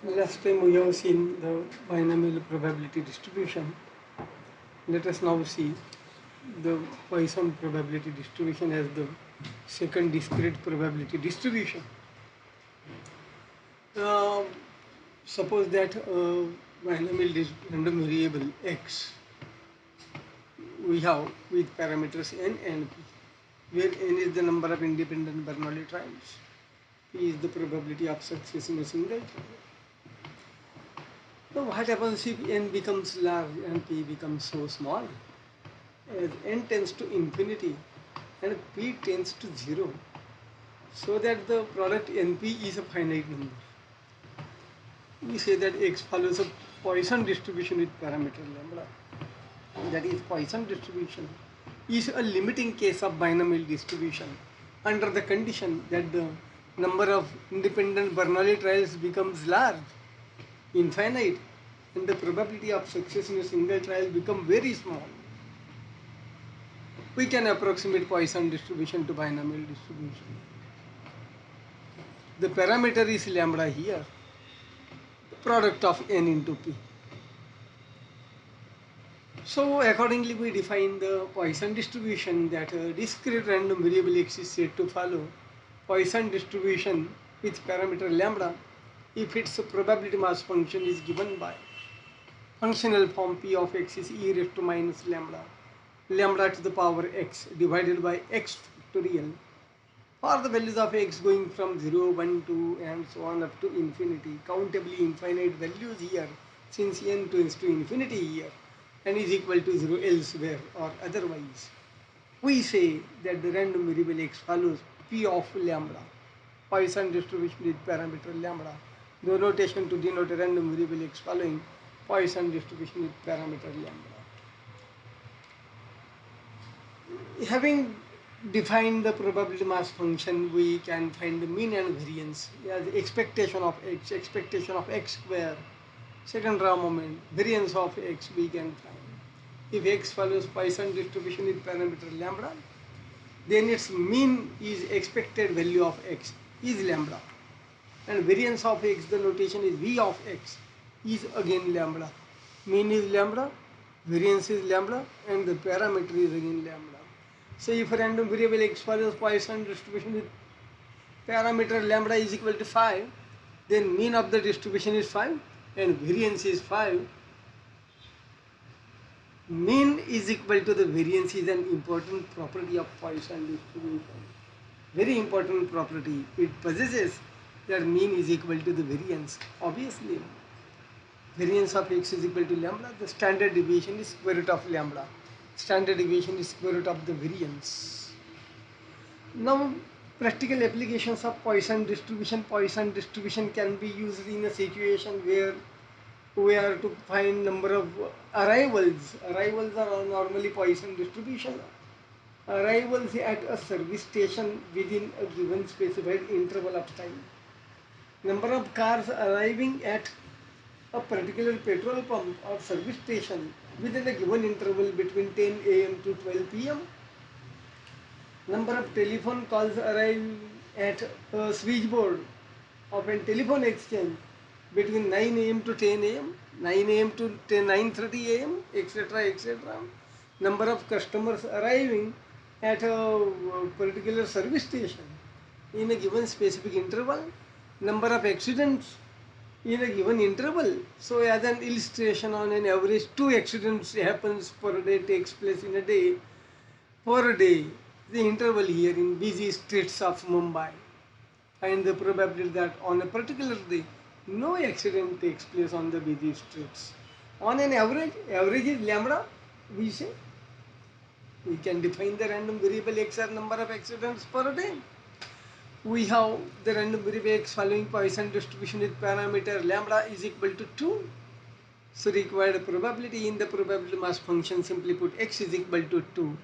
Last time we have seen the binomial probability distribution. Let us now see the Poisson probability distribution as the second discrete probability distribution. Uh, Suppose that binomial random variable x we have with parameters n and p, where n is the number of independent Bernoulli trials, p is the probability of success in a single trial. Now what happens if n becomes large and p becomes so small? As n tends to infinity and p tends to 0, so that the product np is a finite number. We say that x follows a Poisson distribution with parameter lambda. That is, Poisson distribution is a limiting case of binomial distribution under the condition that the number of independent Bernoulli trials becomes large, infinite, and the probability of success in a single trial become very small. We can approximate Poisson distribution to binomial distribution. The parameter is lambda here, the product of n into p. So accordingly we define the Poisson distribution that a discrete random variable x is said to follow Poisson distribution with parameter lambda if its probability mass function is given by functional form p of x is e raised to minus lambda to the power x divided by x factorial for the values of x going from 0, 1, 2 and so on up to infinity, countably infinite values here since n tends to infinity here and is equal to 0 elsewhere or otherwise. We say that the random variable x follows p of lambda, Poisson distribution with parameter lambda, the notation to denote a random variable x following Poisson distribution with parameter lambda. Having defined the probability mass function, we can find the mean and variance as expectation of x square, second raw moment, variance of x we can find. If x follows Poisson distribution with parameter lambda, then its mean is expected value of x is lambda, and variance of x, the notation is v of x, is again lambda. Mean is lambda, variance is lambda, and the parameter is again lambda. So if a random variable x follows Poisson distribution with parameter lambda is equal to 5, then mean of the distribution is 5 and variance is 5. Mean is equal to the variance is an important property of Poisson distribution. Very important property. It possesses that mean is equal to the variance. Obviously, variance of x is equal to lambda. The standard deviation is square root of lambda. Standard deviation is square root of the variance. Now, practical applications of Poisson distribution. Poisson distribution can be used in a situation where we are to find number of arrivals. Arrivals are normally Poisson distribution. Arrivals at a service station within a given specified interval of time. Number of cars arriving at a particular petrol pump or service station within a given interval between 10 a.m. to 12 p.m. Number of telephone calls arrive at a switchboard of a telephone exchange between 9 a.m. to 10 a.m., 9 a.m. to 9:30 a.m., etc., etc. Number of customers arriving at a particular service station in a given specific interval. Number of accidents in a given interval. So as an illustration, on an average 2 accidents happens per day, takes place in a day, per day. The interval here in busy streets of Mumbai. Find the probability that on a particular day no accident takes place on the busy streets. On an average is lambda, we say. We can define the random variable x as number of accidents per day. We have the random variable x following Poisson distribution with parameter lambda is equal to 2. So required probability in the probability mass function, simply put, x is equal to 2,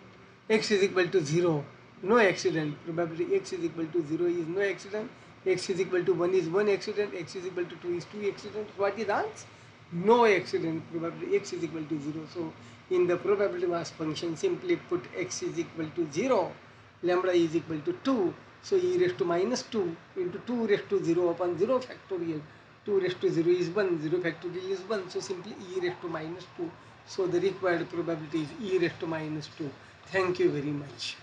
x is equal to 0, no accident. Probability x is equal to 0 is no accident, x is equal to 1 is 1 accident, x is equal to 2 is 2 accidents. What is answer? No accident. Probability x is equal to 0. So in the probability mass function, simply put, x is equal to 0, lambda is equal to 2. So e raised to minus 2 into 2 raised to 0 upon 0 factorial 2 raised to 0 is 1, 0 factorial is 1, so simply e raised to minus 2. So the required probability is e raised to minus 2. Thank you very much.